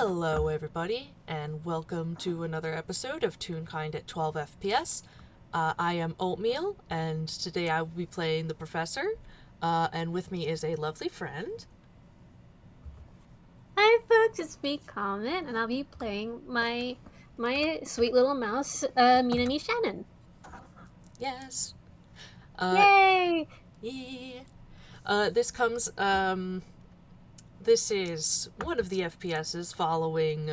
Hello, everybody, and welcome to another episode of Toonkind at 12 FPS. I am Oatmeal, and today I will be playing the Professor, and with me is a lovely friend. Hi folks, it's me, Comet, and I'll be playing my sweet little mouse, Minami Shannon. Yes. Uh, Yay! yeah. This comes, this is one of the FPSs following,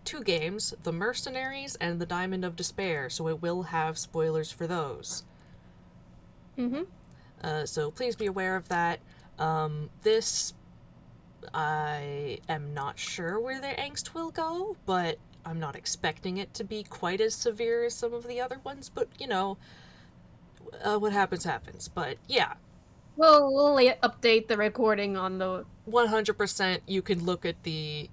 two games, the Mercenaries and the Diamond of Despair, so it will have spoilers for those. Mm-hmm. So please be aware of that. This, I am not sure where the angst will go, but I'm not expecting it to be quite as severe as some of the other ones. But what happens happens. But yeah, We'll update the recording on the. 100%. You can look at the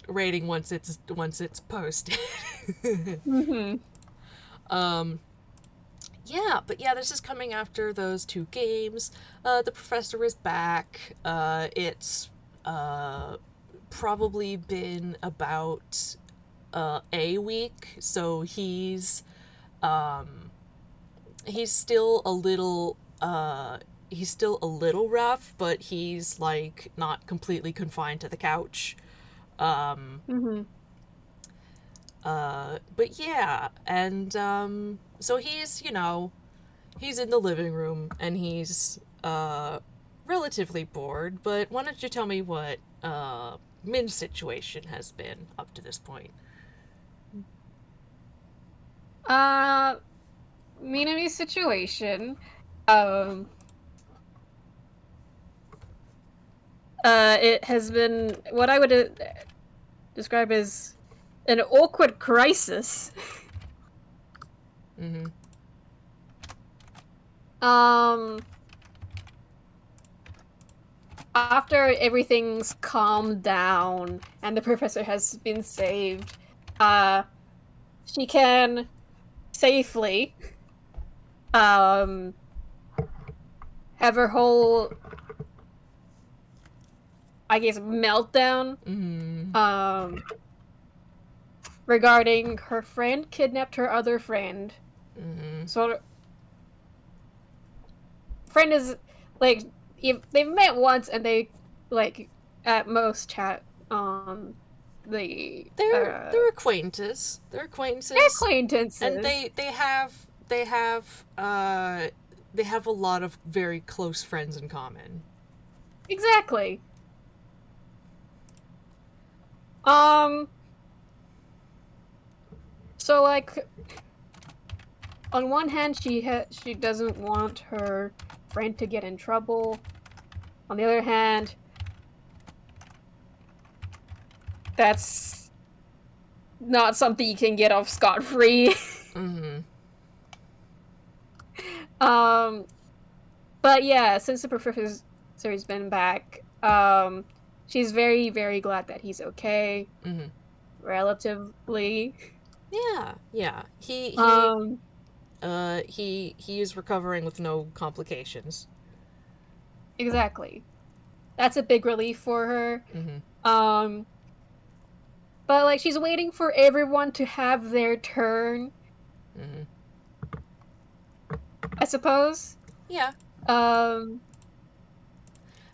rating once it's posted. Mm-hmm. um, yeah, but yeah, this is coming after those two games. The professor is back. It's probably been about a week, so he's still a little rough, but he's like not completely confined to the couch. Mm-hmm. But yeah, and so he's in the living room and he's relatively bored. But why don't you tell me what Min's situation has been up to this point? Uh, Minami's situation. Um. It has been what I would describe as an awkward crisis. Mm-hmm. um. After everything's calmed down and the professor has been saved, uh, she can safely um have her whole, I guess, meltdown Mm-hmm. um regarding her friend kidnapped her other friend. Mm-hmm. So friend is like, if they've met once and they like at most chat on the They're acquaintances. They're they're acquaintances, and acquaintances. they have a lot of very close friends in common. Exactly. Um so like, on one hand she doesn't want her friend to get in trouble. On the other hand, that's not something you can get off scot-free. Mm-hmm. um but yeah, since the professor's been back, she's very, very glad that he's okay, Mm-hmm. relatively. Yeah, yeah. um He is recovering with no complications. exactly. That's a big relief for her. Mm-hmm. um but like, she's waiting for everyone to have their turn, Mm-hmm. I suppose. Yeah. um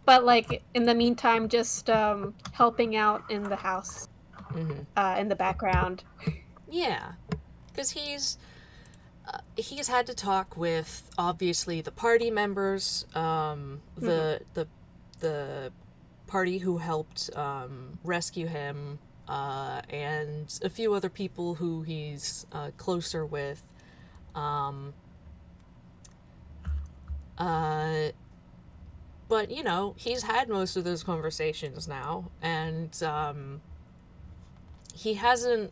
but like, in the meantime, just helping out in the house, Mm-hmm. in the background. Yeah, because he's had to talk with obviously the party members, Mm-hmm. the party who helped rescue him, and a few other people who he's closer with. Um, uh, but he's had most of those conversations now, and he hasn't.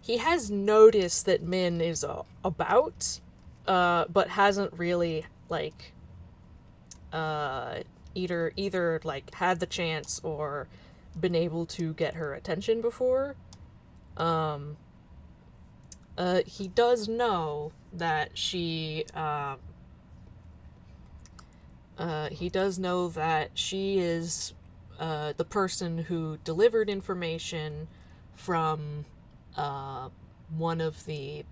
He has noticed that Min is about, but hasn't really like uh, either like had the chance or been able to get her attention before. Um, he does know that she He does know that she is the person who delivered information from one of the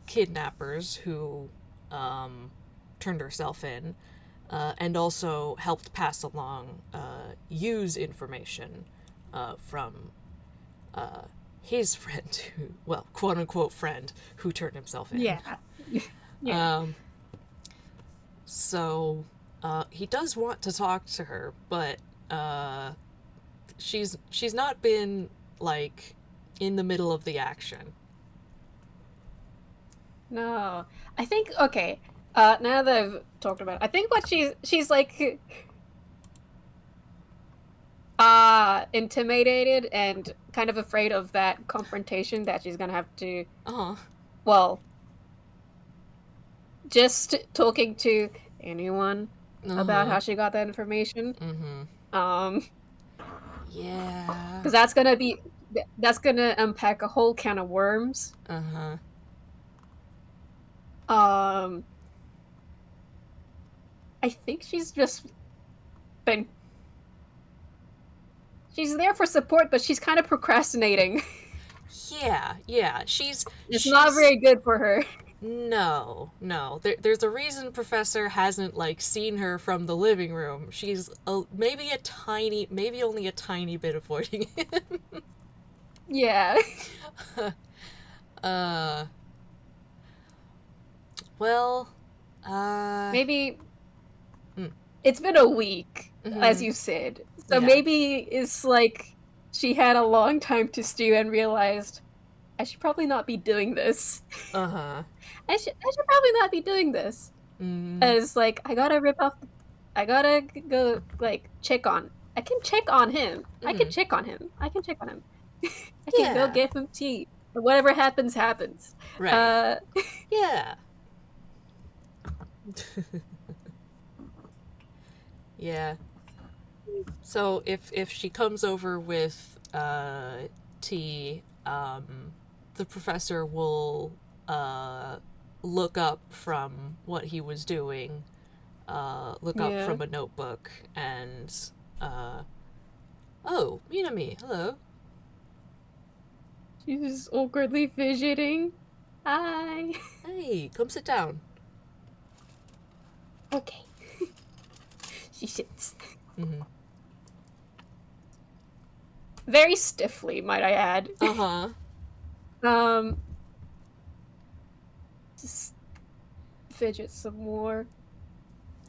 kidnappers who turned herself in, and also helped pass along use information from his friend, who, well, quote unquote friend, who turned himself in. Yeah. Yeah. Um, so he does want to talk to her, but uh, she's not been like in the middle of the action. No. I think okay. Now that I've talked about it, I think what she's like intimidated and kind of afraid of that confrontation that she's gonna have to, Uh huh. well, just talking to anyone Uh about huh. how she got that information. Mm-hmm. Um, Yeah. because that's gonna unpack a whole can of worms. Uh huh. Um, I think been she's there for support, but she's kind of procrastinating. Yeah. Yeah. She's It's not she's very good for her. no, no. There's a reason Professor hasn't like seen her from the living room. She's maybe a tiny, maybe only a tiny bit avoiding him. Yeah. uh, well, uh, Maybe mm, it's been a week, as mm-hmm. you said. So Yeah. maybe it's like she had a long time to stew and realized I should probably not be doing this. Uh huh. I should probably not be doing this. Mm, And it's like I gotta go like check on. I can check on him. I can mm-hmm. check on him. I can check on him. I can go Yeah. give him tea. And whatever happens, happens. Right. Uh, Yeah. Yeah. So if she comes over with tea, the professor will uh, look up from what he was doing, look up yeah. from a notebook, and oh, Minami, hello. She's just awkwardly fidgeting. Hi. Hey, come sit down. Okay. She sits. Mm-hmm. Very stiffly, might I add. Uh huh. um, just fidget some more.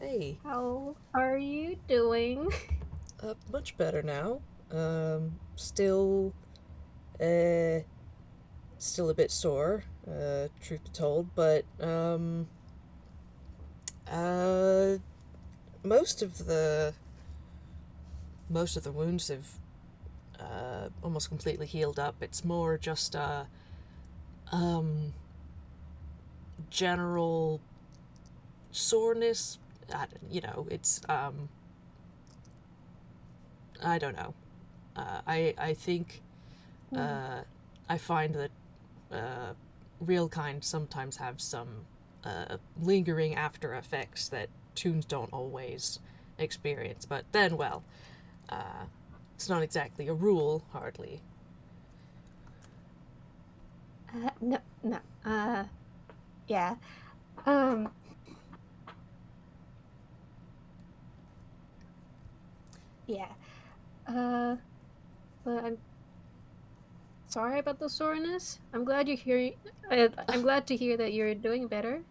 Hey, How are you doing? much better now. Still, uh, still a bit sore, truth be told, but uh, most of the most of the wounds have almost completely healed up. It's more just um, general soreness. It's I don't know. I think Hmm. uh, I find that real kind sometimes have some lingering after effects that tunes don't always experience. But then, well, uh, it's not exactly a rule, hardly. No, no. Yeah. Um, yeah. Uh, but I'm sorry about the soreness. I'm glad you're hearing. I'm glad to hear that you're doing better.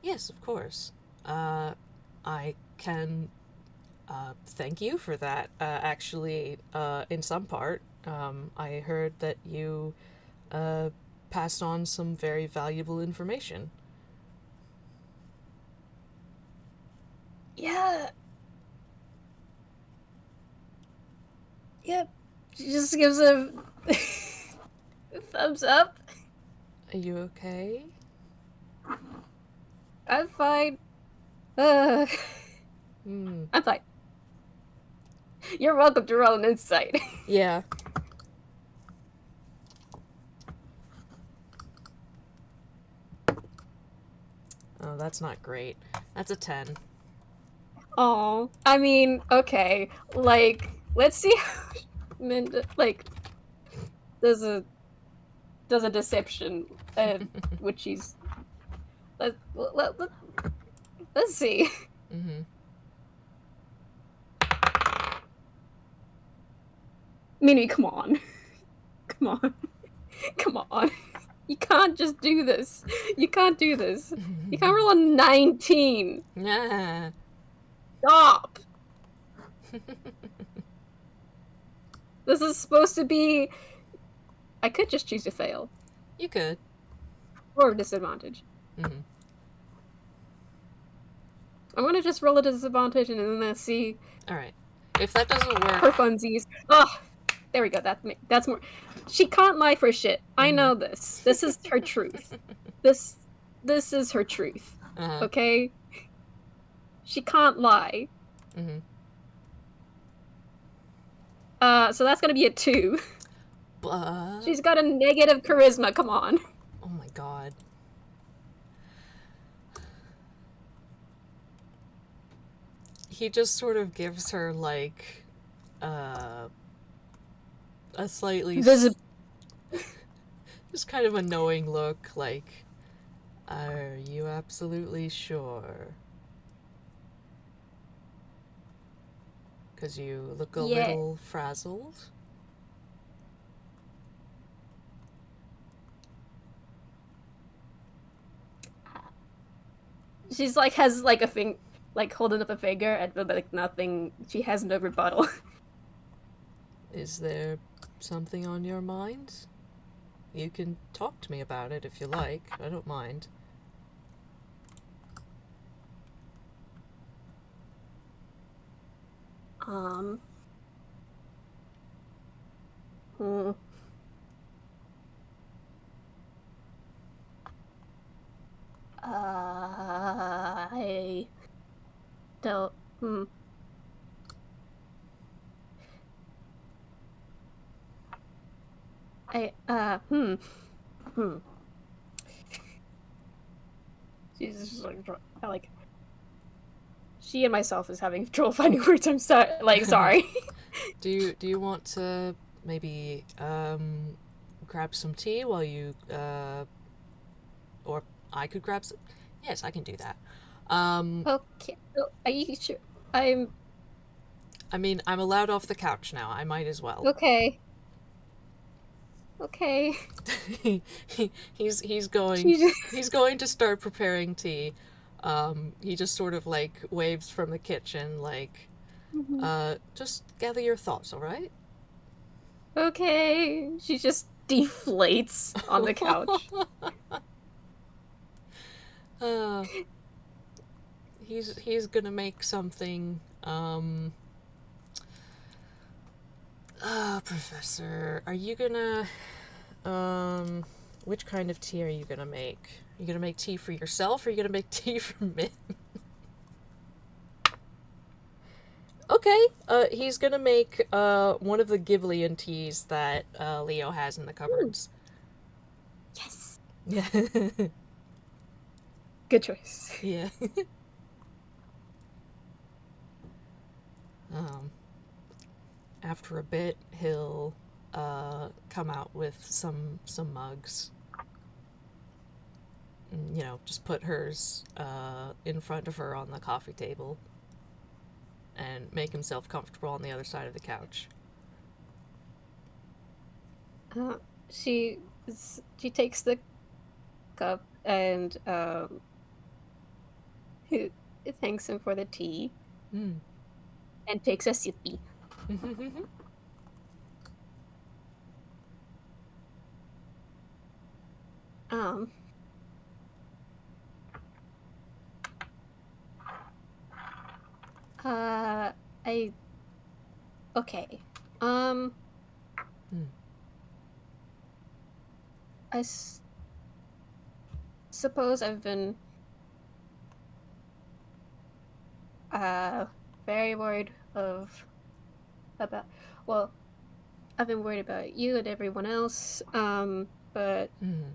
Yes, of course. Uh, I can thank you for that. Actually, in some part, I heard that you uh, passed on some very valuable information. Yeah. Yep. She just gives a thumbs up. Are you okay? I'm fine. Uh, Hmm. I'm fine. You're welcome to roll an insight. Yeah. Oh, that's not great. That's a 10. Oh, I mean, okay. Like, let's see how Minda like does a deception, which she's let, let, let, let's see. Mm-hmm. Minnie, come on, come on, come on. You can't just do this. You can't do this. You can't roll a 19. Yeah. Stop. This is supposed to be. I could just choose to fail You could. or disadvantage. Mm-hmm. I'm gonna just roll a disadvantage and then see All right. If that doesn't work, for funsies. Oh, there we go. That's more. She can't lie for shit. I mm-hmm. know this. This is her truth. This this is her truth. Uh-huh. Okay? She can't lie. Mm-hmm. So that's gonna be a 2. But She's got a negative charisma. Come on. oh my god. He just sort of gives her like uh a slightly Visible. just kind of a knowing look like, are you absolutely sure? Because you look a Yeah. little frazzled. She's like has like a thing like holding up a finger and like nothing. She has no rebuttal. Is there something on your mind? You can talk to me about it if you like. I don't mind. Um. Hmm. I don't. Hmm. I. Hmm. Hmm. She's just like she and myself is having trouble finding words. I'm sorry. Like sorry. Do you want to maybe grab some tea while you or I could grab some. Yes, I can do that. Um, Okay. So, are you sure? I'm I mean, I'm allowed off the couch now. I might as well. okay. Okay. He's going She just. he's going to start preparing tea. He just sort of like waves from the kitchen, like, just gather your thoughts, all right? Okay. She just deflates on the couch. uh, he's gonna make something. Professor, are you gonna um, which kind of tea are you gonna make? Are you gonna make tea for yourself, or are you gonna make tea for me? Okay, he's gonna make one of the Ghiblian teas that Leo has in the Ooh, cupboards. yes. Yeah. Good choice. Yeah. um, After a bit, he'll come out with some mugs. And, you know, just put hers in front of her on the coffee table, and make himself comfortable on the other side of the couch. Uh, she takes the cup and who thanks him for the tea Mm. and takes a sippy. Um, uh, I okay. Um, Mm. I suppose I've been uh very worried of about well, I've been worried about you and everyone else. But Mm.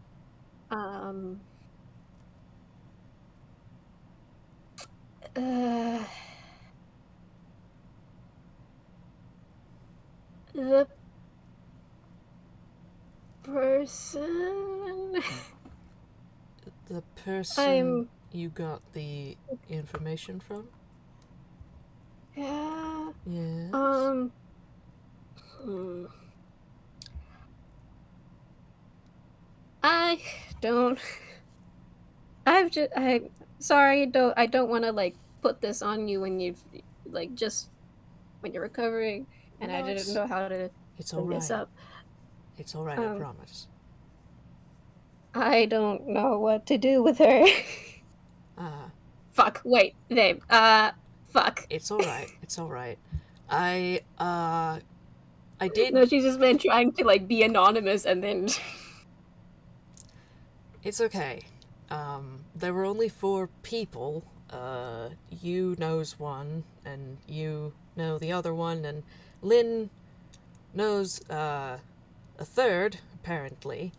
uh, The person The person I'm you got the information from? yeah Yes. um hmm, I don't I sorry I don't want to like put this on you when you've like just when you're recovering and I No, didn't know how to it's all bring this right. up. It's all right, I Um promise. I don't know what to do with her. Ah, Fuck, wait, name. Fuck. it's all right. It's all right. I I did. No, she's just been trying to like be anonymous and then It's okay. There were only four people. You knows one, and you know the other one, and Lynn knows a third, apparently.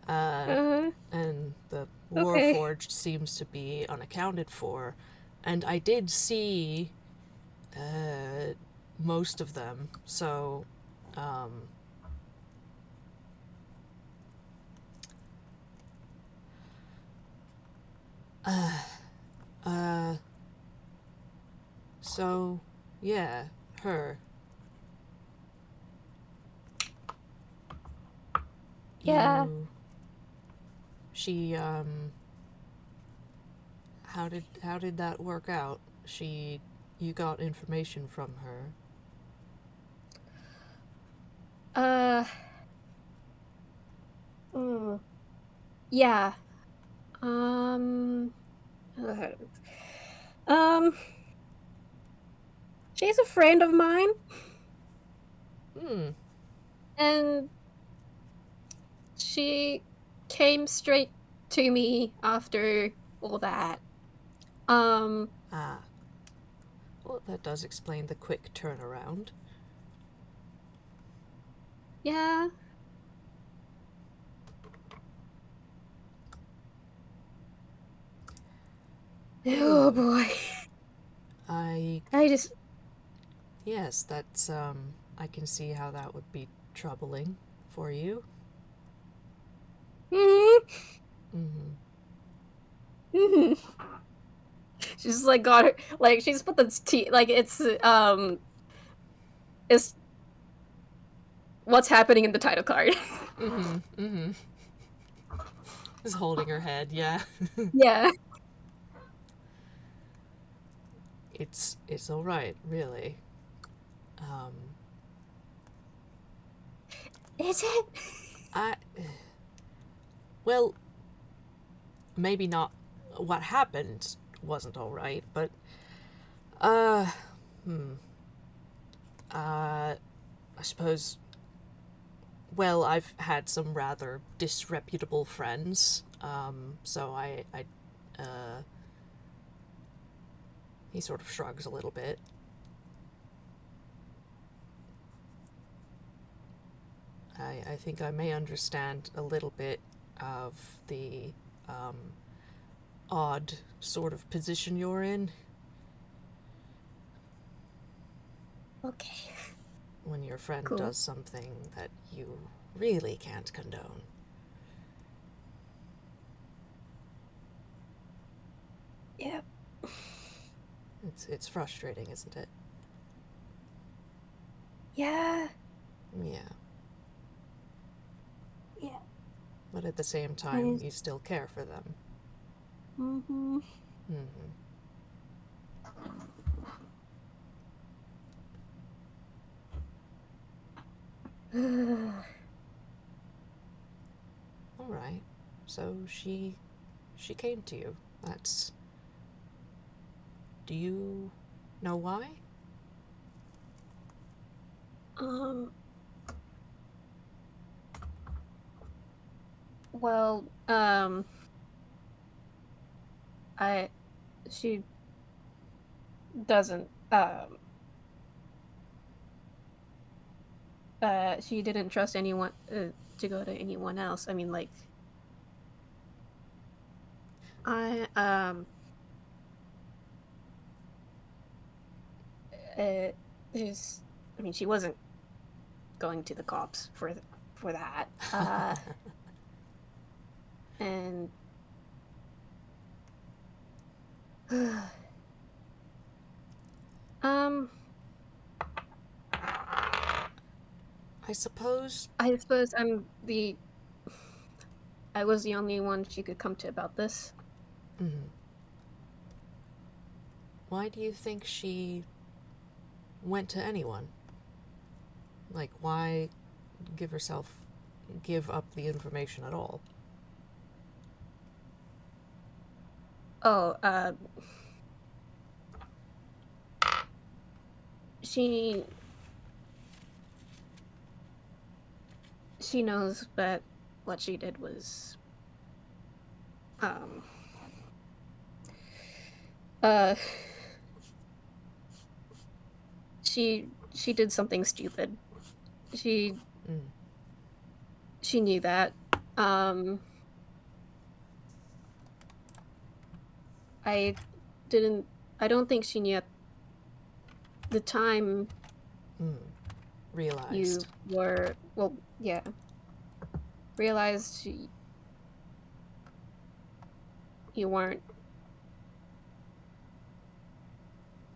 Uh, uh and the okay. Warforged seems to be unaccounted for. And I did see uh, most of them, so um, uh, so yeah, her. Yeah. You, she, how did that work out? You got information from her. Uh mm, yeah. Um um she's a friend of mine Hmm. and she came straight to me after all that. Um Ah. Well, that does explain the quick turnaround. yeah. Oh Hmm. boy. I I just Yes, that's I can see how that would be troubling for you. mm, Mm-hmm. mhm. She's just like got her like she's put the t like it's what's happening in the title card. Mm-hmm. Mm-hmm. Is holding her head, yeah. Yeah. It's all right, really. Um, Is it? I well, maybe not. What happened wasn't all right, but uh, hmm. I suppose. Well, I've had some rather disreputable friends, so he sort of shrugs a little bit. I think I may understand a little bit of the um, odd sort of position you're in Okay. when your friend Cool. does something that you really can't condone. Yeah. It's frustrating, isn't it? Yeah. Yeah, Yeah. but at the same time, I you still care for them. mm-hmm. Mm-hmm. All right. So she came to you. That's. Do you know why? um well, I she doesn't she didn't trust anyone to go to anyone else. I mean like I uh there's I mean she wasn't going to the cops for that. And um, I suppose. I suppose I was the only one she could come to about this. Mhm. Why do you think she went to anyone? Like, why give herself give up the information at all? Oh, she she knows that what she did was um uh she did something stupid. She Mm. she knew that. Um I didn't I don't think she knew at the time Mm. you Realized. were well, yeah, realized you weren't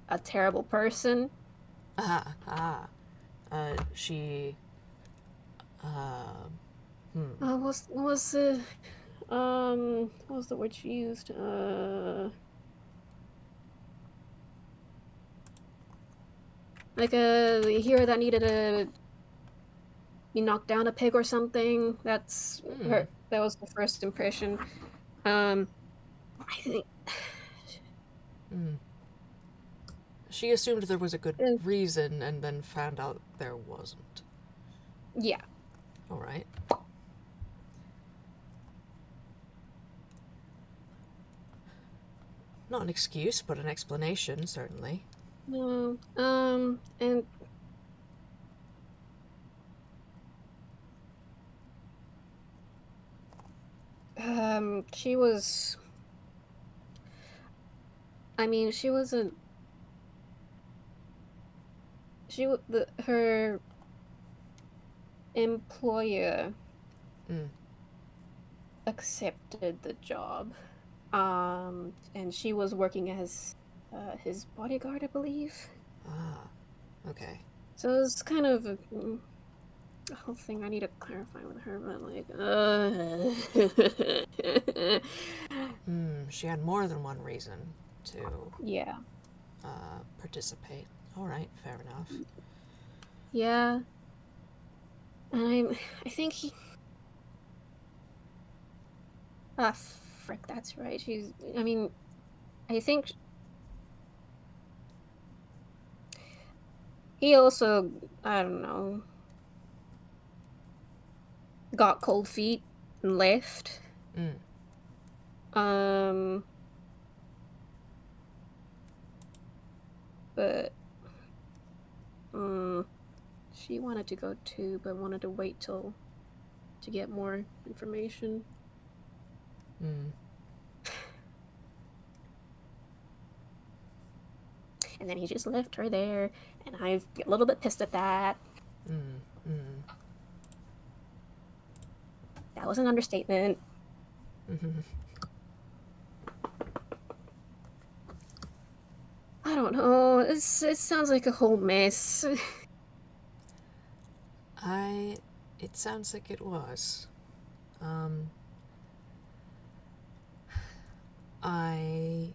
a terrible person. Ah, ah. She. Uh, hmm. What was the what was the word she used? Like a hero that needed a you knocked down a pig or something. That's Hmm. her. That was the first impression. Um, I think. Hmm. She assumed there was a good uh, reason and then found out there wasn't. yeah. Alright. Not an excuse, but an explanation, certainly. No. And she was. I mean, she wasn't. Her employer Mm. accepted the job. And she was working as his bodyguard, I believe. Ah, okay. So it was kind of a whole thing I need to clarify with her, but Hmm, she had more than one reason to yeah, participate. Alright, fair enough. yeah. I think he. Ah, frick, that's right. She's. I mean, I think he also. I don't know. Got cold feet and left. Mm. Um, but um, she wanted to go too, but wanted to wait till to get more information. Mm. And then he just left her there, and I get a little bit pissed at that. Mm. Mm. That was an understatement. Mm-hmm. I don't know. It sounds like a whole mess. I. It sounds like it was. Um, I.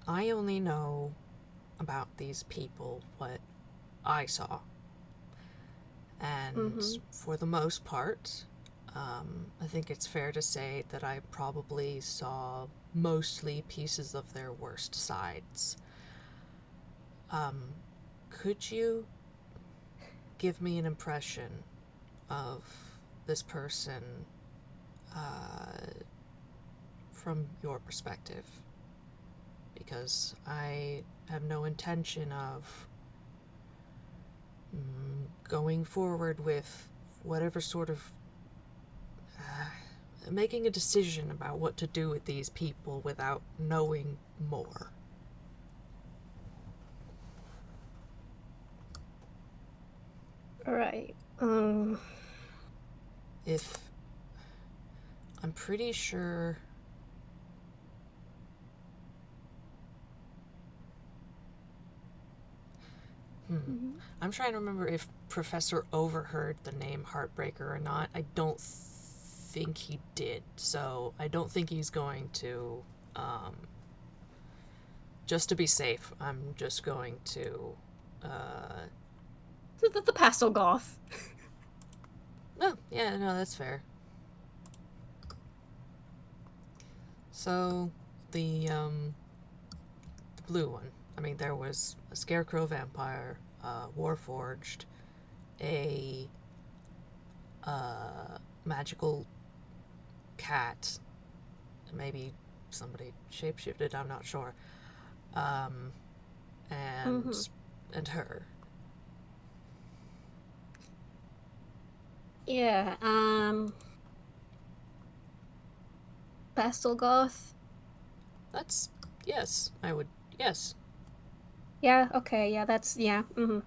I only know about these people what I saw. And Mm-hmm. for the most part, I think it's fair to say that I probably saw mostly pieces of their worst sides. Um, could you give me an impression of this person uh, from your perspective? Because I have no intention of going forward with whatever sort of making a decision about what to do with these people without knowing more. All right. If I'm pretty sure. Mhm. I'm trying to remember if Professor overheard the name Heartbreaker or not. I don't think he did, so I don't think he's going to. Um, just to be safe, I'm just going to. Uh, The pastel goth. no, yeah, no, that's fair. So, the blue one. I mean, there was a scarecrow vampire, warforged, a magical cat, maybe somebody shapeshifted. I'm not sure. Um, Mm-hmm. and her. Yeah. Pastel goth. That's yes. I would yes. Yeah. Okay. Yeah. That's yeah. Mm-hmm.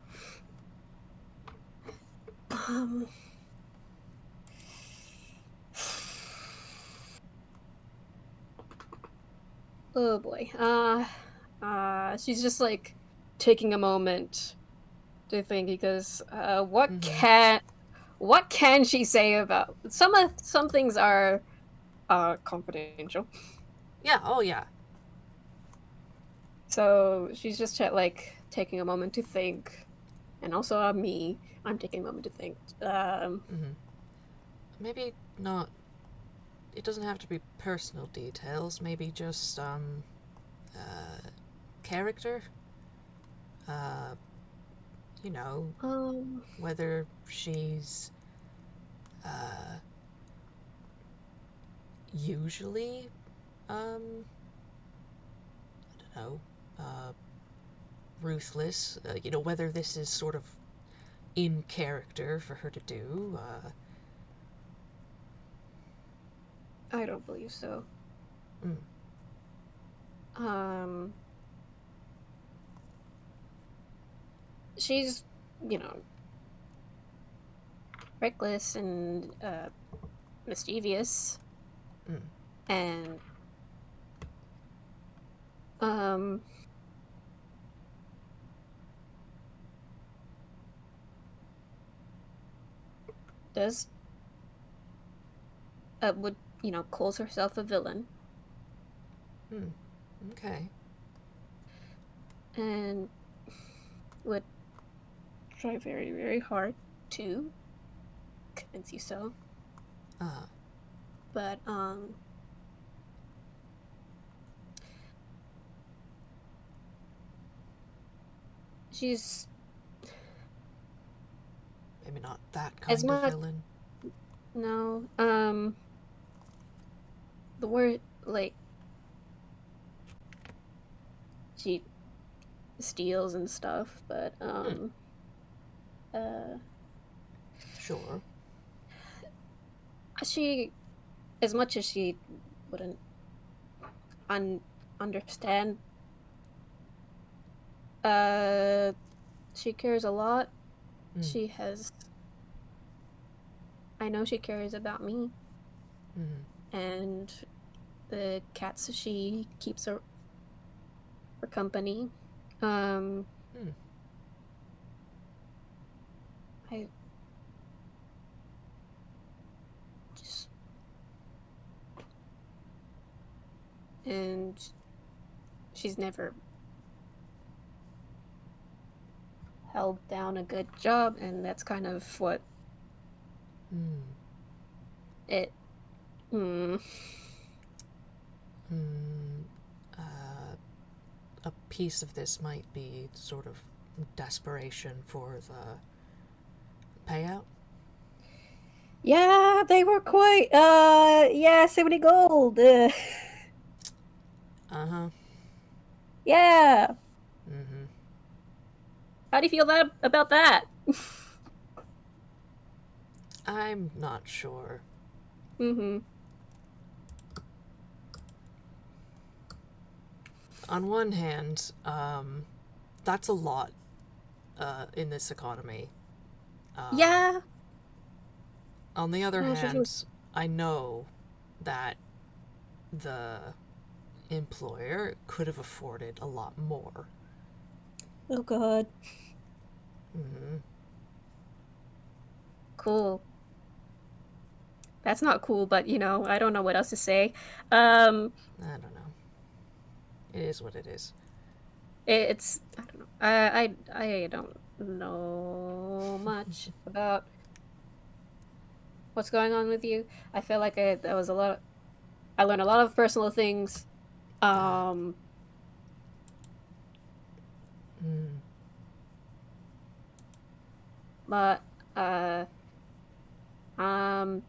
Um. Oh boy. She's just like taking a moment to think because Mm-hmm. what can she say about some things are confidential. Yeah. Oh yeah. So she's just like taking a moment to think, and also me, I'm taking a moment to think. Mm-hmm. Maybe not. It doesn't have to be personal details. Maybe just uh, character. Uh, you know, um, whether she's uh, usually I don't know, ruthless. Whether this is sort of in character for her to do. I don't believe so. Mm, Um, she's you know reckless and mischievous, mm. and um, does would calls herself a villain Hmm. Okay. and would try very very hard to convince you so. Uh. But she's Maybe not that as kind of much villain. no the word like she steals and stuff, but Hmm. uh Sure. she as much as she wouldn't un- understand, uh she cares a lot. Hmm. She has I know she cares about me Hmm. and the cats she keeps her for company. um Hmm. I just and she's never held down a good job, and that's kind of what Hmm. it mm, Hmm. Uh, a piece of this might be sort of desperation for the payout. yeah, they were quite yeah, 70 gold. Uh huh. Yeah. Mm-hmm. How do you feel about that? I'm not sure. Mm-hmm. On one hand, that's a lot in this economy. Yeah. On the other I was thinking. hand, I know that the employer could have afforded a lot more. Oh god. Hmm. Cool. That's not cool, but I don't know what else to say. Um, I don't know. It is what it is. it's I don't know. I don't know much about what's going on with you. I feel like that was a lot. I learned a lot of personal things. Uh, Um, mm, but uh, um,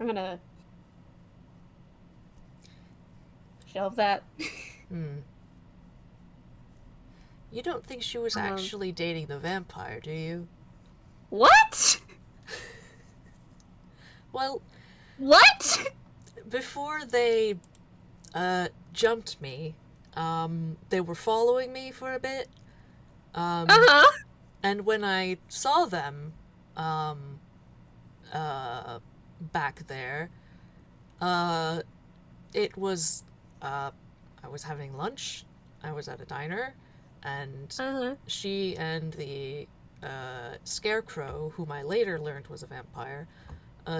I'm gonna shelve that. mm. You don't think she was Um, actually dating the vampire, do you? what? Well, What? before they jumped me, they were following me for a bit. Um, Uh-huh. and when I saw them, um, uh, back there, uh, it was, uh, I was having lunch. I was at a diner, and Uh-huh. she and the scarecrow, whom I later learned was a vampire,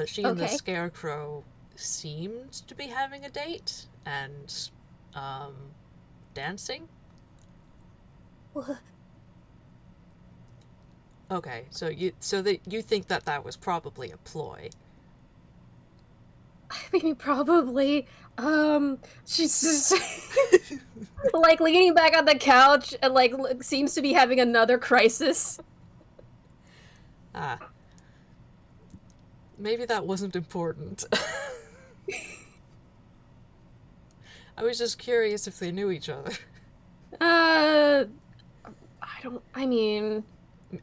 she and the Okay. scarecrow seemed to be having a date and um, dancing. Well, Okay, so you think that that was probably a ploy? I mean, probably. She's just like leaning back on the couch and like seems to be having another crisis. Ah, maybe that wasn't important. I was just curious if they knew each other. Uh, I don't. I mean,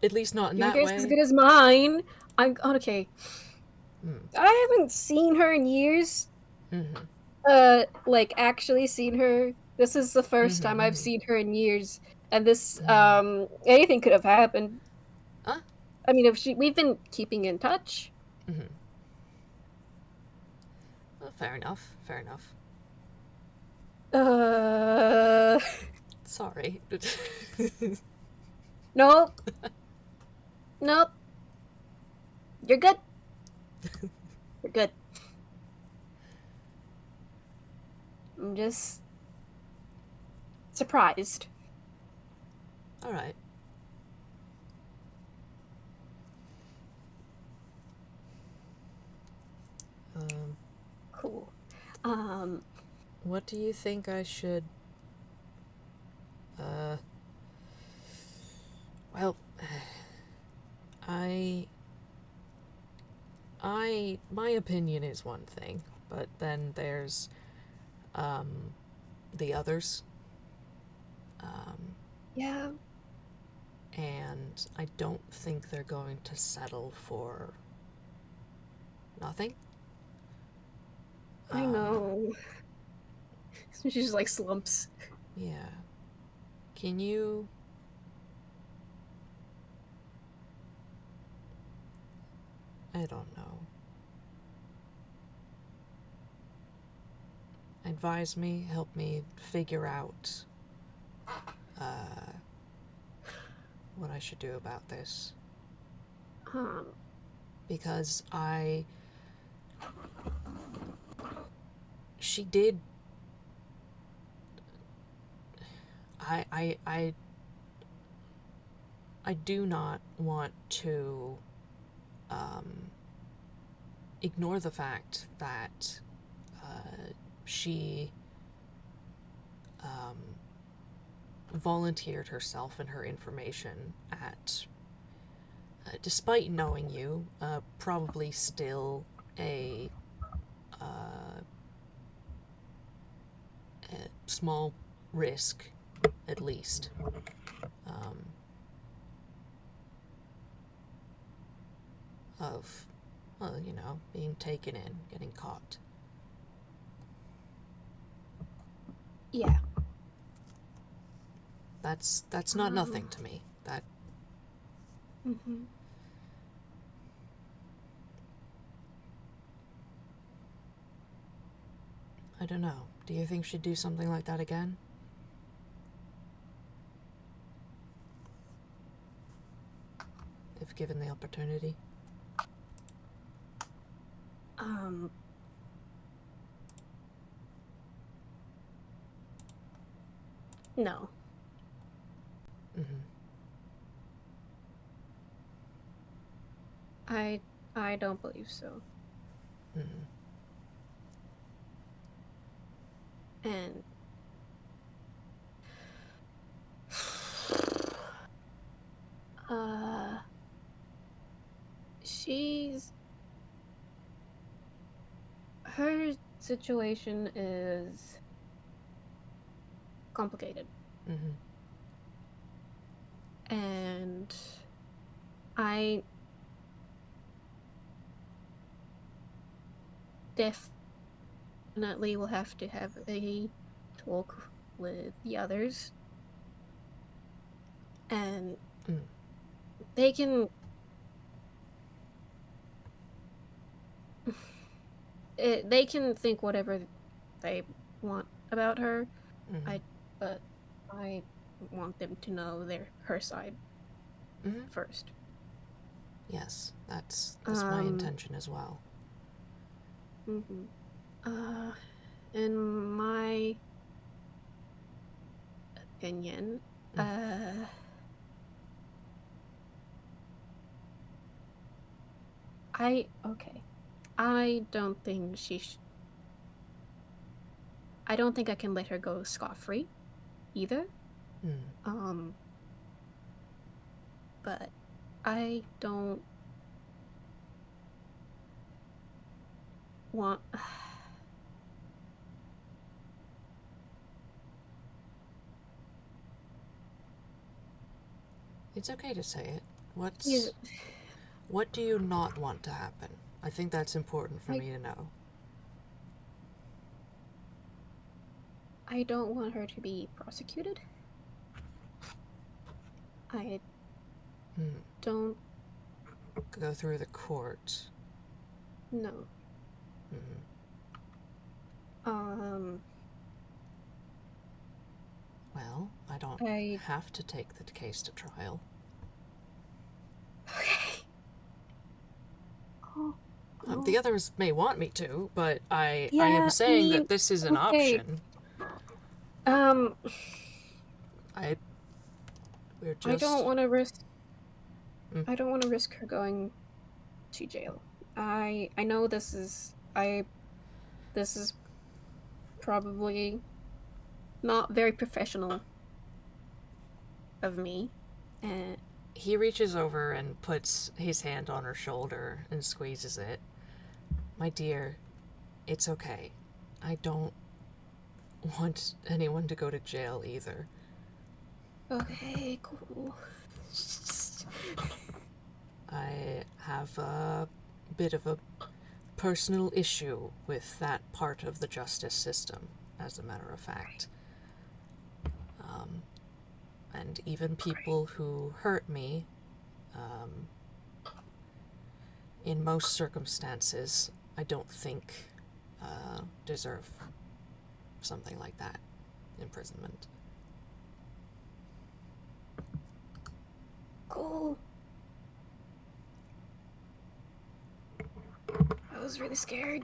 At least not in your that guess is as way. good as mine. I'm okay. Hmm. I haven't seen her in years. Mm-hmm. Like actually seen her. This is the first Mm-hmm. time I've Mm-hmm. seen her in years, and this Mm. anything could have happened. Ah. I mean, if we've been keeping in touch. Mm-hmm. Well, fair enough. Fair enough. Uh, Sorry. nope, nope. You're good. You're good. I'm just surprised. All right. Um, Cool. Um, what do you think I should? Uh, well, I, my opinion is one thing, but then there's um, the others, um, yeah, and I don't think they're going to settle for nothing. I Um, know. She just like slumps. yeah. Can you? I don't know. Advise me, help me figure out uh, what I should do about this. Um, Because she did, I, I, I, I do not want to um, ignore the fact that she um, volunteered herself and her information at, despite knowing you, probably still a, uh, a small risk, at least. Um, of, well, being taken in, getting caught. yeah. That's not Um, nothing to me. That Mm-hmm. I don't know. Do you think she'd do something like that again? If given the opportunity? Um, no. Mm-hmm. I I don't believe so. Mm-hmm. And uh she's her situation is complicated. Mm-hmm. And I definitely will have to have a talk with the others, and Mm. they can they can think whatever they want about her. Mm-hmm. I but I want them to know her side Mm-hmm. first. Yes, that's my Um intention as well. mhm. uh in my opinion, Mm. I okay. I don't think I don't think I can let her go scot-free either. Mm. Um, but I don't want It's okay to say it. yeah, What do you not want to happen? I think that's important for I me to know. I don't want her to be prosecuted. I Mm. don't Go through the court. know. Mm-hmm. Um, Well, I don't I have to take the case to trial. okay. Oh, The oh. others may want me to, but I am Yeah, I saying that mean, this is an okay. option. Um, I we're I don't just want to risk. mm, I don't want to risk her going to jail. I know this is probably not very professional of me. And he reaches over and puts his hand on her shoulder and squeezes it. My dear, it's okay. I don't want anyone to go to jail either. okay, cool. I have a bit of a personal issue with that part of the justice system, as a matter of fact. Um, and even people who hurt me, um, in most circumstances, I don't think deserve something like that, imprisonment. Cool. I was really scared.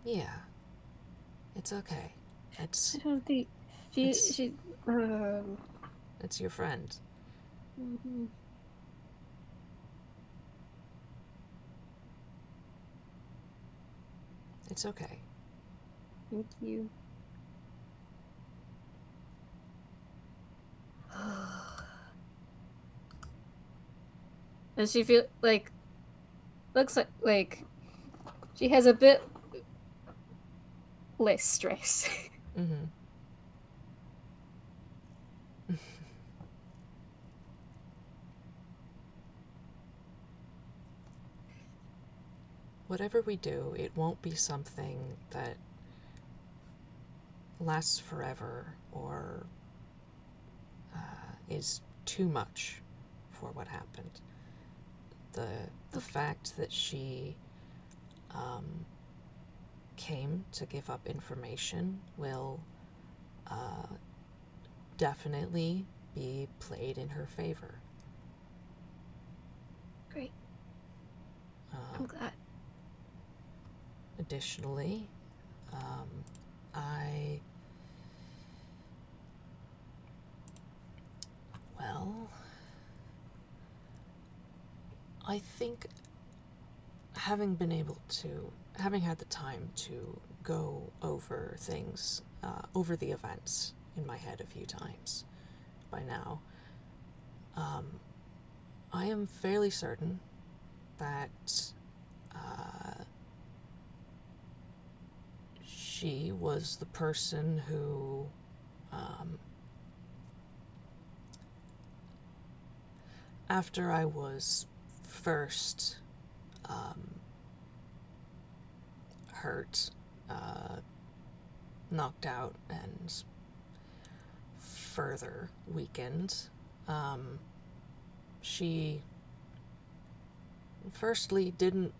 Yeah, it's okay. I It's don't think it's she um it's your friend. mhm. It's okay. Thank you. And she feel like looks like she has a bit less stress. Mm-hmm. Whatever we do, it won't be something that lasts forever or is too much before what happened. The fact that she came to give up information will definitely be played in her favor. Great. I'm glad. Additionally, I... Well, I think having had the time to go over things, over the events in my head a few times by now, I am fairly certain that she was the person who after I was first hurt, knocked out, and further weakened, she firstly didn't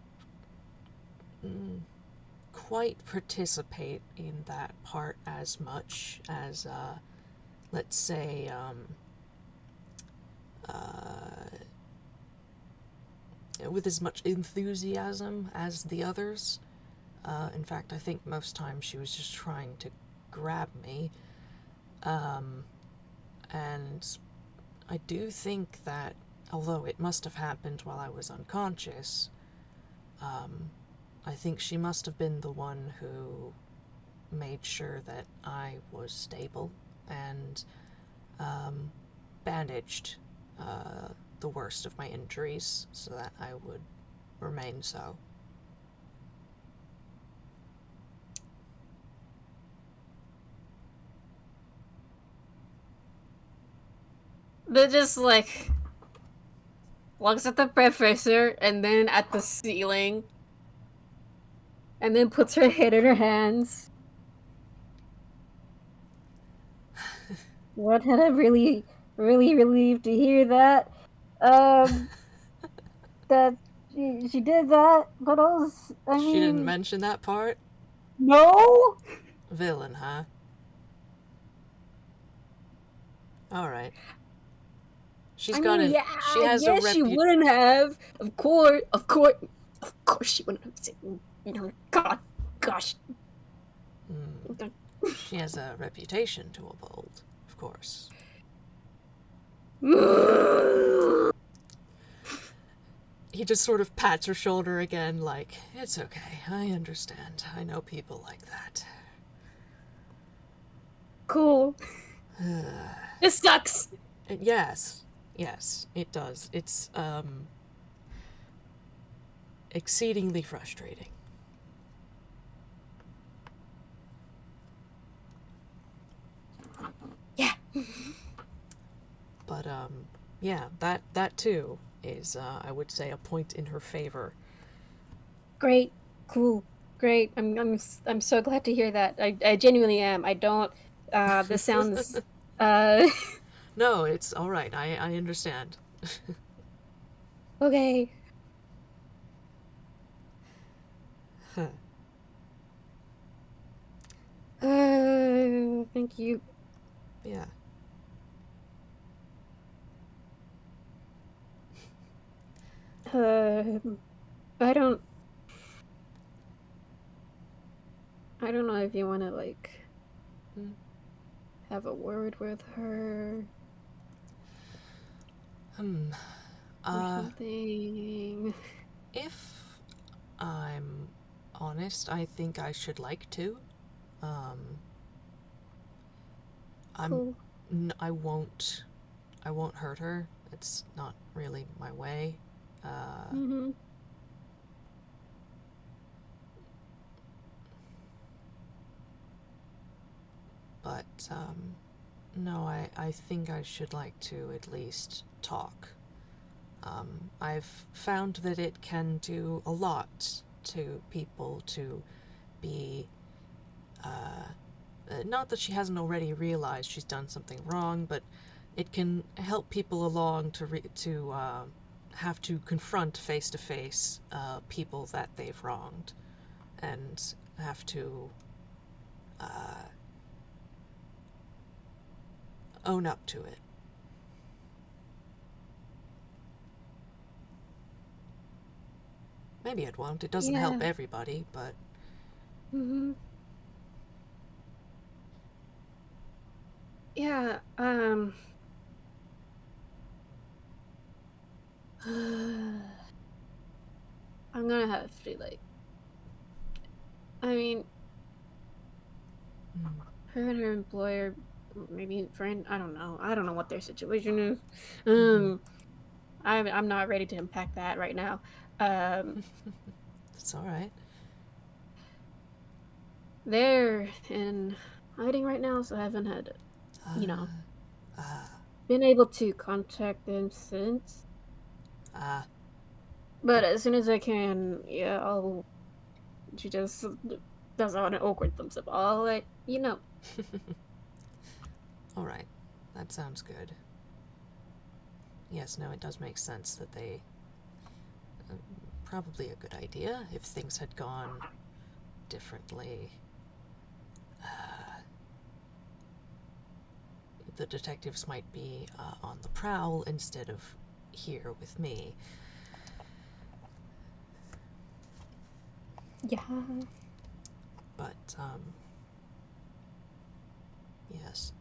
quite participate in that part as much as, let's say, with as much enthusiasm as the others. In fact, I think most times she was just trying to grab me. And I do think that, although it must have happened while I was unconscious, I think she must have been the one who made sure that I was stable and bandaged the worst of my injuries so that I would remain so. They're just like looks at the professor and then at the ceiling and then puts her head in her hands. What had I really, really relieved to hear that. Um, that she did that, but I She didn't mean, mention that part? no. Villain, huh? Alright. I mean, yeah, She I has a guess she wouldn't have. Of course, she wouldn't have said. God, gosh. She has a reputation to uphold, of course. He just sort of pats her shoulder again, like, it's okay, I understand. I know people like that. Cool. This sucks. Yes, it does. It's, exceedingly frustrating. Yeah. But, yeah, that too is, I would say, a point in her favor. Great. Cool. Great. I'm so glad to hear that. I genuinely am. I don't. This sounds. Uh. No, it's alright, I understand. Okay. Huh. Thank you. Yeah. Uh, I don't. I don't know if you want to like Mm. have a word with her Hmm. or something. If I'm honest, I think I should like to. Um, I'm. Cool. I won't. I won't hurt her. It's not really my way. Uh, Mm-hmm. but no, I think I should like to at least talk. I've found that it can do a lot to people to be. Not that she hasn't already realized she's done something wrong, but it can help people along to have to confront face to face people that they've wronged, and have to uh, own up to it. Maybe it won't. It doesn't help Yeah. everybody, but Hmm. Yeah. I'm gonna have to like. I mean, mm, her and her employer, maybe friend. I don't know. I don't know what their situation is. mm-hmm. I'm not ready to unpack that right now. Um, It's all right. they're in hiding right now, so I haven't had, you know, Ah, ah, been able to contact them since. ah. But It. as soon as I can, yeah, I'll. She just does an awkward thumbs up. I'll let you know. All right. That sounds good. Yes, no, it does make sense that they. Probably a good idea if things had gone differently. The detectives might be on the prowl instead of here with me. Yeah. But, yes.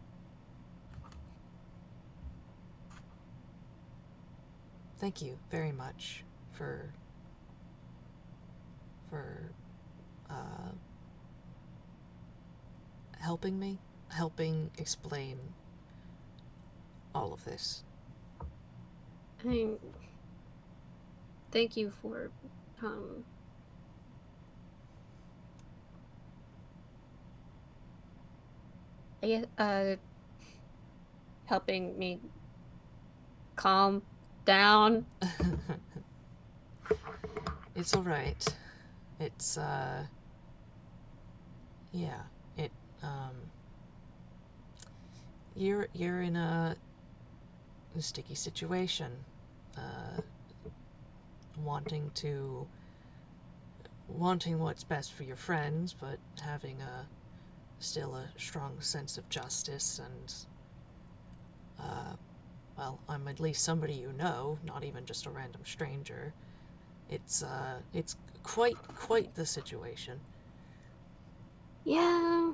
Thank you very much for for uh, helping me, helping explain all of this. I mean, thank you for um I guess helping me calm down. It's all right. It's yeah. It um you're in a sticky situation, uh, wanting to wanting what's best for your friends, but having a still a strong sense of justice and uh, well, I'm at least somebody you know, not even just a random stranger. It's quite the situation. Yeah.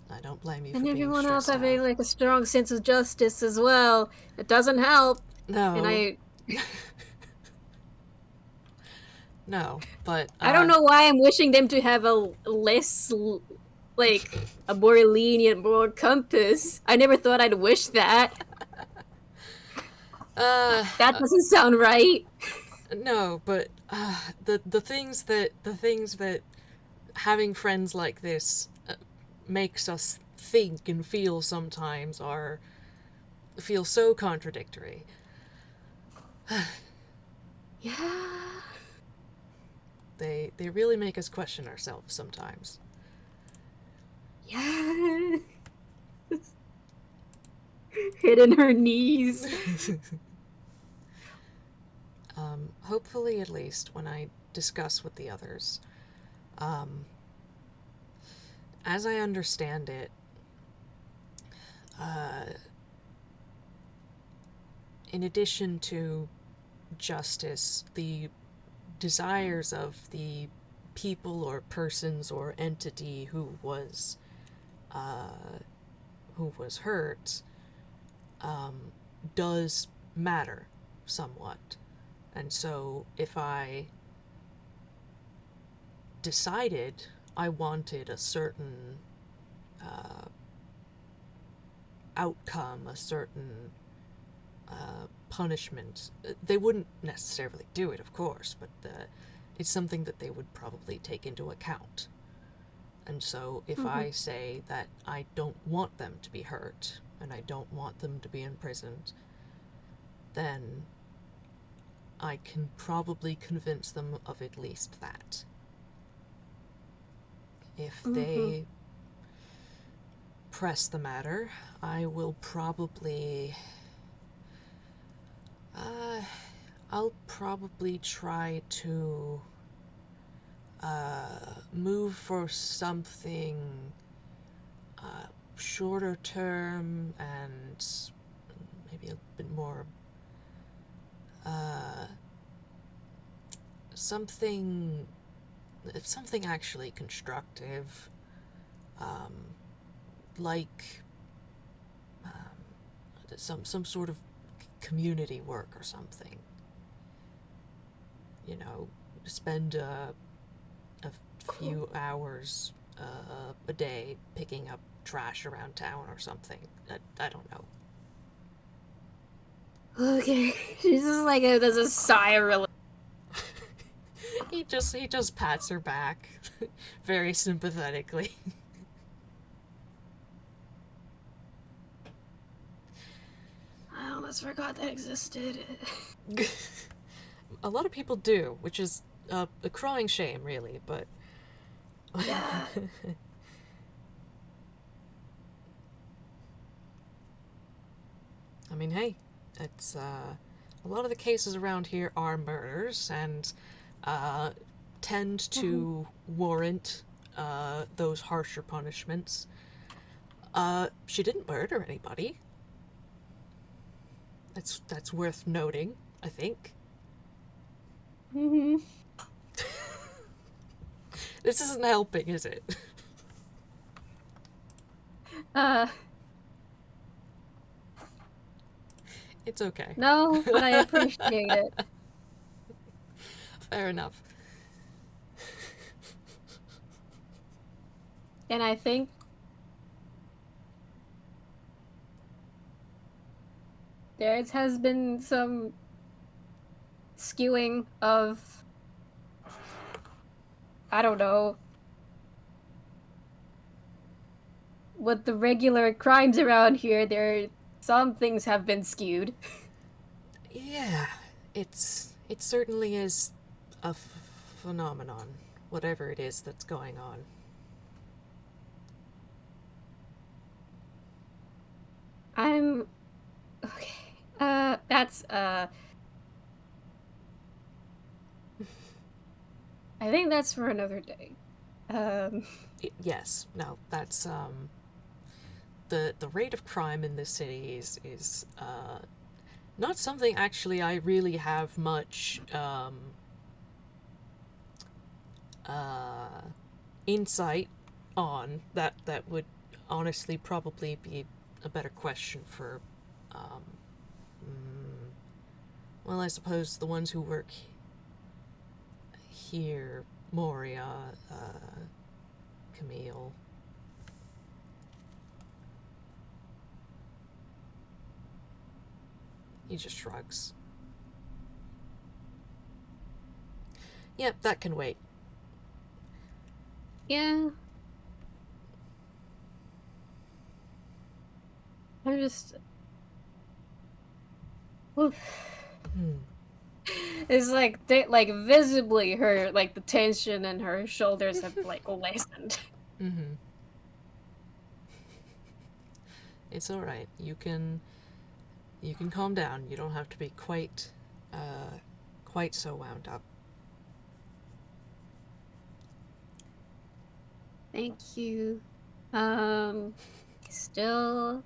I don't blame you for And being everyone else stressed having out. like a strong sense of justice as well. It doesn't help. And No, no, but I don't know why I'm wishing them to have a like a more lenient moral compass. I never thought I'd wish that. uh, That uh doesn't sound right. no, but the things that having friends like this makes us think and feel sometimes are feel so contradictory. Yeah. They really make us question ourselves sometimes. Yeah. Hitting her knees. Hopefully, at least when I discuss with the others, um, as I understand it, uh, in addition to justice, the desires of the people or persons or entity uh, who was hurt um, does matter somewhat. And so if I decided I wanted a certain uh, outcome, a certain punishment, they wouldn't necessarily do it, of course, but it's something that they would probably take into account. And so if Hmm. I say that I don't want them to be hurt and I don't want them to be imprisoned, then I can probably convince them of at least that. If Hmm. they press the matter. I will probably... I'll probably try to move for something shorter term and maybe a bit more something actually constructive, um, like some sort of community work or something. You know, spend a few hours a day picking up trash around town or something. I don't know. Okay. She's just like, there's a sigh of relief. He just pats her back very sympathetically. I almost forgot that existed. A lot of people do, which is a crying shame, really, but Yeah. I mean, hey, it's a lot of the cases around here are murders and uh, tend to warrant those harsher punishments. She didn't murder anybody. That's worth noting, I think. Mm-hmm. This isn't helping, is it? Uh, It's okay. no, but I appreciate it. Fair enough. And I think there has been some skewing of, I don't know, with the regular crimes around here. Some things have been skewed. Yeah, it certainly is a phenomenon, whatever it is that's going on. I'm okay. That's I think that's for another day. Um, Yes, no, that's the rate of crime in this city is not something actually I really have much uh, insight on. That would honestly probably be a better question for um, mm, well, I suppose the ones who work here, Moria, Camille. He just shrugs. Yep, that can wait. yeah, I'm just. Oof. Hmm. It's like like visibly her like the tension in her shoulders have like lessened. Mm-hmm. It's all right. You can calm down. You don't have to be quite so wound up. Thank you. Still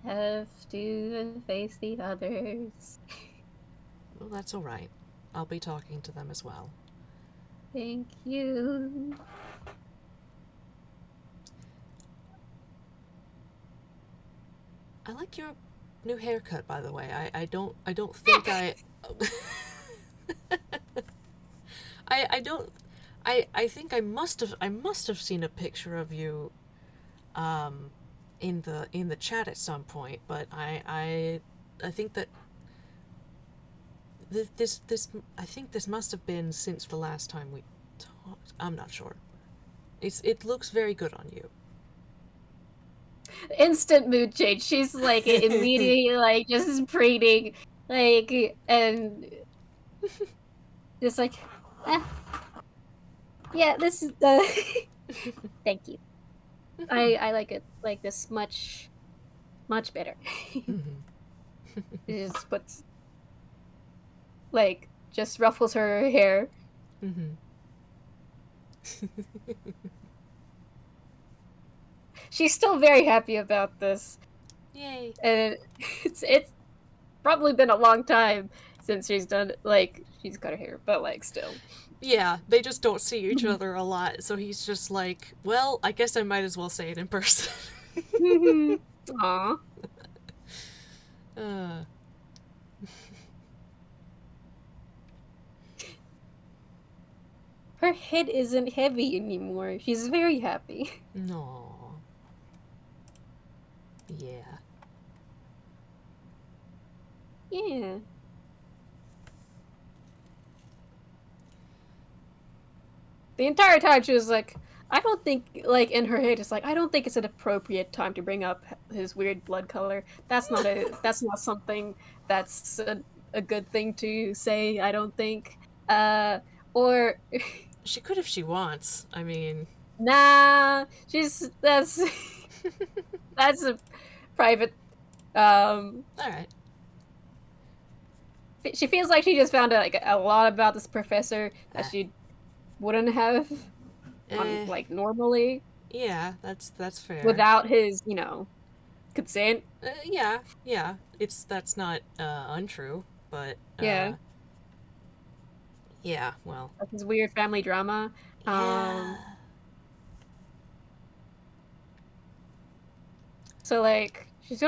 have to face the others. Well, that's all right. I'll be talking to them as well. Thank you. I like your new haircut, by the way. I don't think I don't I think I must have seen a picture of you um in the chat at some point, but I think that this I think this must have been since the last time we talked. I'm not sure. It looks very good on you. Instant mood change. She's like immediately like just preening, like and just like, eh, yeah, this is the. Thank you. I like it like this much better. Mhm. It just puts like just ruffles her hair. Mhm. She's still very happy about this, Yay. and it's probably been a long time since she's done like she's cut her hair, but like still. Yeah, they just don't see each other a lot, so he's just like, well, I guess I might as well say it in person. Aw. uh, Her head isn't heavy anymore. She's very happy. no. Yeah. Yeah. The entire time she was like, I don't think, like, in her head, it's like, I don't think it's an appropriate time to bring up his weird blood color. That's not something that's a good thing to say, I don't think. Or, She could if she wants. I mean, nah, that's a private, um, alright. she feels like she just found out, like, a lot about this professor that Uh, she wouldn't have on, eh, like, normally yeah, that's fair. without his, consent. Yeah, yeah. That's not untrue, but Yeah, yeah, well. like his weird family drama. Um, Yeah. so like she's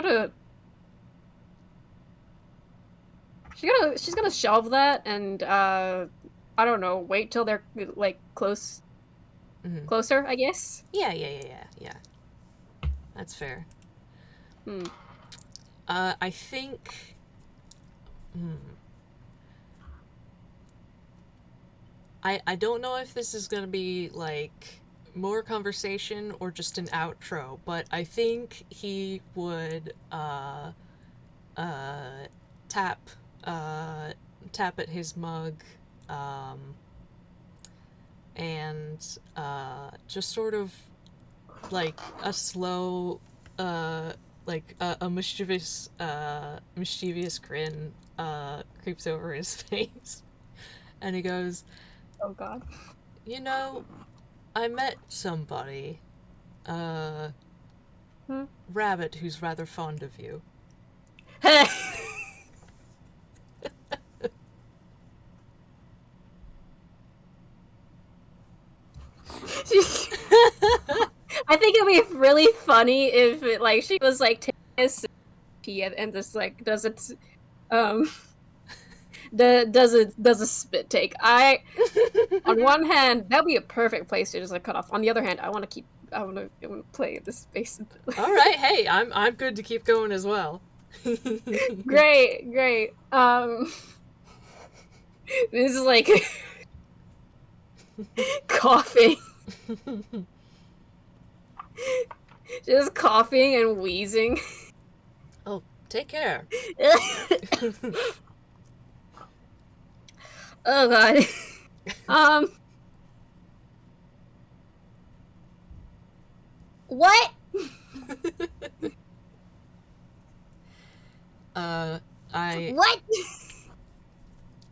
gonna shelve that and I don't know, wait till they're like Mhm. closer, I guess. Yeah, yeah, yeah, yeah, yeah. That's fair. Hmm. I think. Hmm. I don't know if this is gonna be like more conversation or just an outro, but I think he would uh tap uh tap at his mug um and just sort of like a slow like a mischievous grin creeps over his face and he goes, Oh God. you know, I met somebody, uh Hmm. rabbit, who's rather fond of you. I think it'd be really funny if like she was like taking a sip of tea and just like um does a spit take. On one hand, that'd be a perfect place to just like cut off. On the other hand, I want to play this space. All right, hey, I'm good to keep going as well. Great, great. This is like coughing, just coughing and wheezing. Oh, take care. Oh God. Um, what? uh, I What?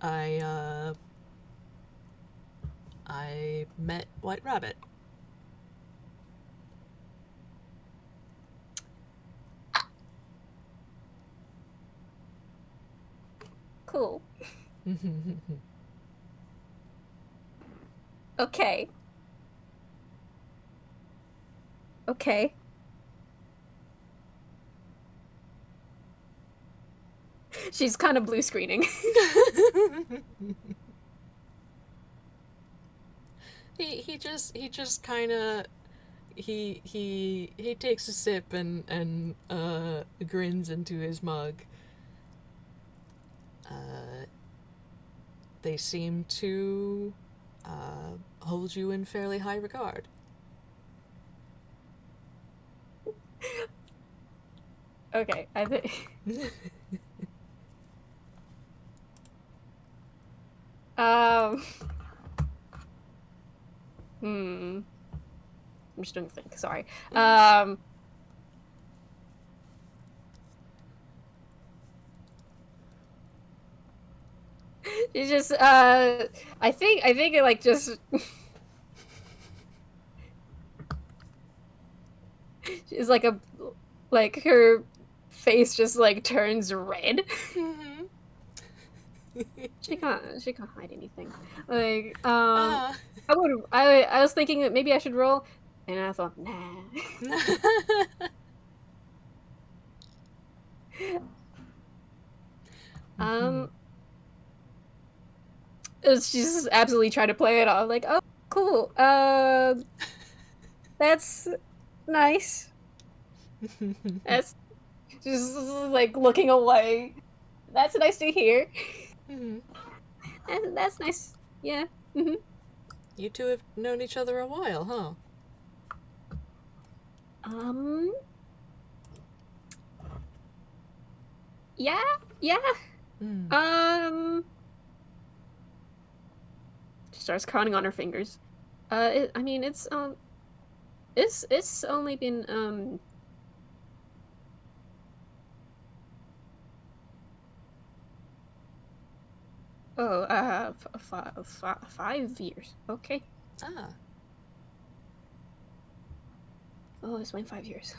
I I met White Rabbit. Cool. Okay. Okay. She's kind of blue screening. he just kind of he takes a sip and grins into his mug. Uh, they seem to hold you in fairly high regard. Okay, I think. Um. Hmm. just doing a think. Sorry. It's just I think it like just is like a like her face just like turns red. She can't hide anything. Like I was thinking that maybe I should roll, and I thought nah. um she's just absolutely trying to play it off like, oh cool, that's nice. That's just like looking away. That's nice to hear. That's nice. Yeah. Mm-hmm. You two have known each other a while, huh? Um. Yeah. Yeah. Mm. She starts counting on her fingers. I mean, it's only been oh 5 years. Okay. Ah. Oh, it's been 5 years.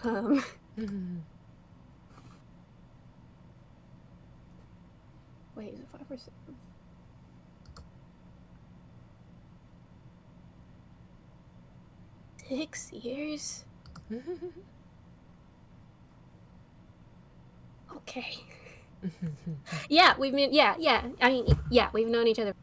Wait, is it 5 or 6? 6 years. Okay. Yeah, we've been. Yeah, yeah. I mean, yeah, we've known each other.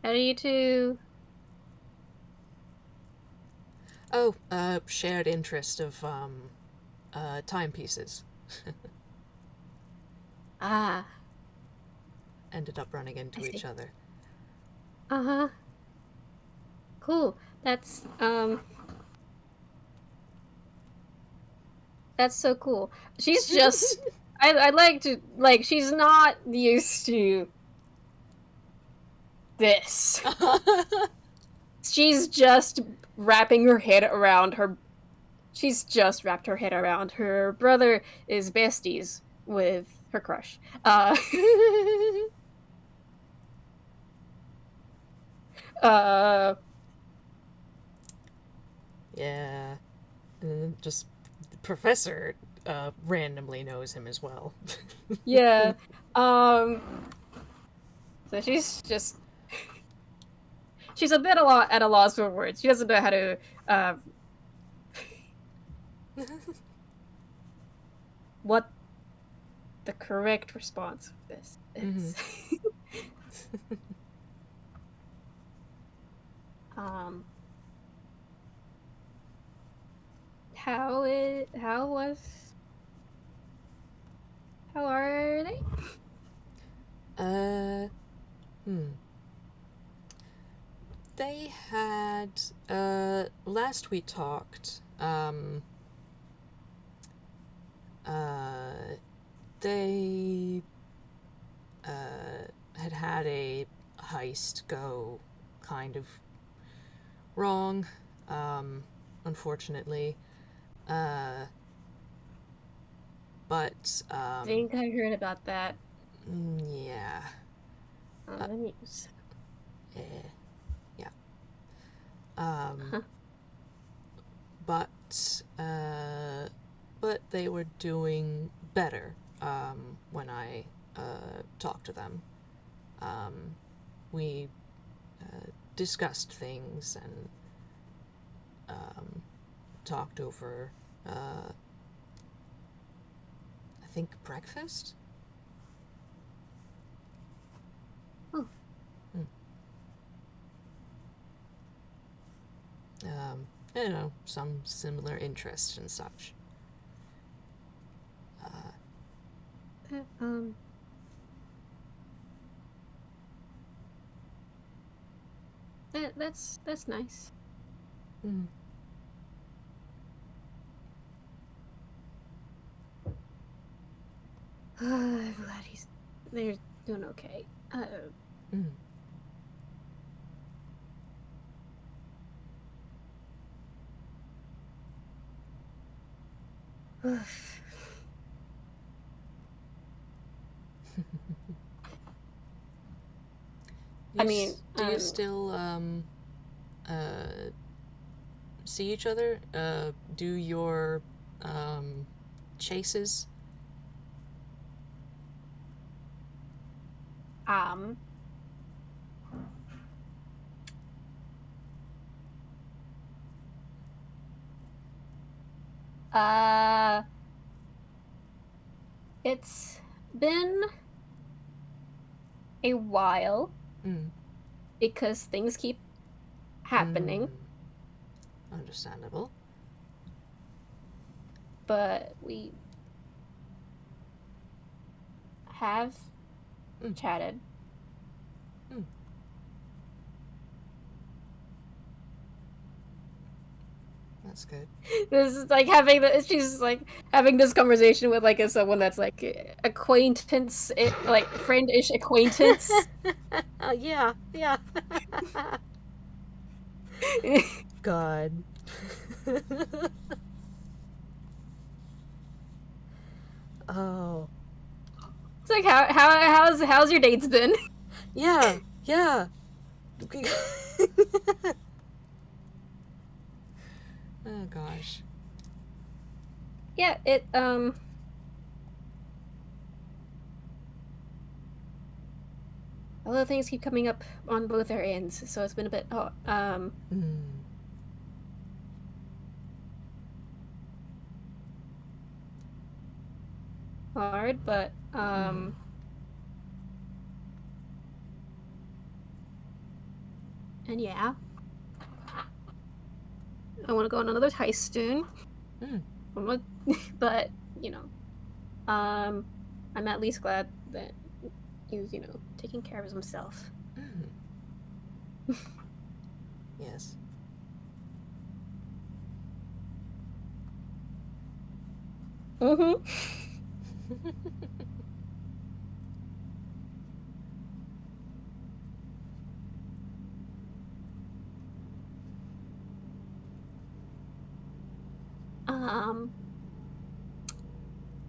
How do you two? Oh, shared interest of timepieces. Ah, Ended up running I into each see. other. Uh-huh. Cool. That's so cool. She's just I like to like she's not used to this. She's just wrapping her head around her she's just wrapped her head around her brother is besties with her crush. Uh Yeah. And just the professor randomly knows him as well. yeah. Um so she's a bit at a loss for words. She doesn't know how to uh what the correct response for this is. um how are they? uh, hmm. They had, last we talked, uh, they, had a heist go kind of wrong, unfortunately. Uh, but, I think I heard about that yeah. on Uh, the news. eh, yeah. Um, Huh. but, but they were doing better, when I, talked to them. We discussed things and talked over, I think, breakfast? Oh. Hmm. You know, some similar interests and such. That, um that's nice. Mm. I'm glad he's they're doing okay. Mm. I mean, Do you still see each other? Do your chases? um, uh, it's been a while Mm. because things keep Mm. happening, Understandable. but we have Mm. chatted. Mm. That's good. This is like having the she's like having this conversation with like someone that's like acquaintance, like friend-ish acquaintance. Yeah, yeah. God. Oh. It's like how's your dates been? Yeah, yeah. Oh gosh. Yeah, it a lot of things keep coming up on both our ends, so it's been a bit Mm. hard, but Mm. and yeah, I want to go on another heist soon. Mm. But you know, um, I'm at least glad that he's taking care of himself. Mm. Yes. Mm-hmm. Um,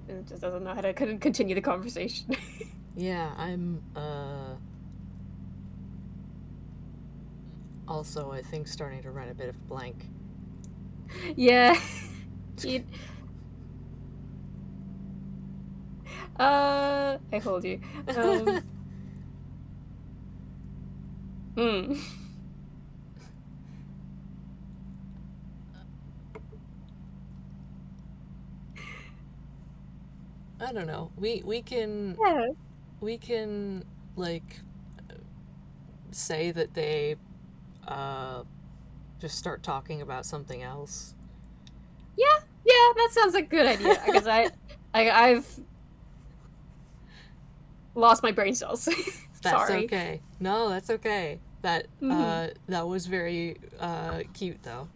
it just doesn't know how to continue the conversation. Yeah, I'm also I think starting to run a bit of blank. Yeah, he. I hold you. Um. Mm. I don't know. Yeah. We can like say that they uh just start talking about something else. Yeah. Yeah. That sounds like a good idea. Because I've lost my brain cells. That's Sorry. okay. No, that's okay. Mm-hmm. That was very cute though.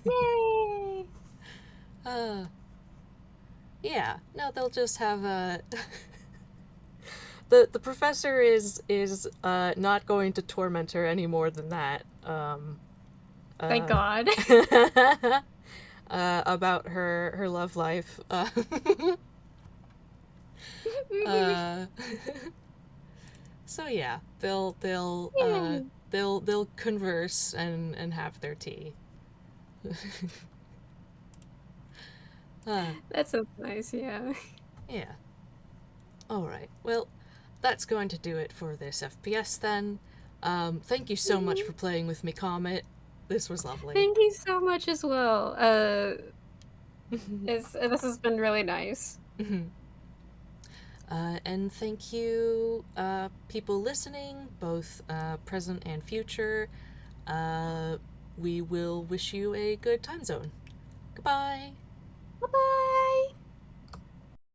Yay. uh yeah. No, they'll just have a the professor is not going to torment her any more than that. Thank Uh God. about her love life. Uh so yeah, Yay. they'll converse and have their tea. uh That sounds nice. Yeah. yeah. All right. Well, that's going to do it for this FPS then. Thank you so much Mhm. for playing with me, Comet. This was lovely. Thank you so much as well. This has been really nice. And thank you, people listening, both present and future. We will wish you a good time zone. Goodbye. Bye bye.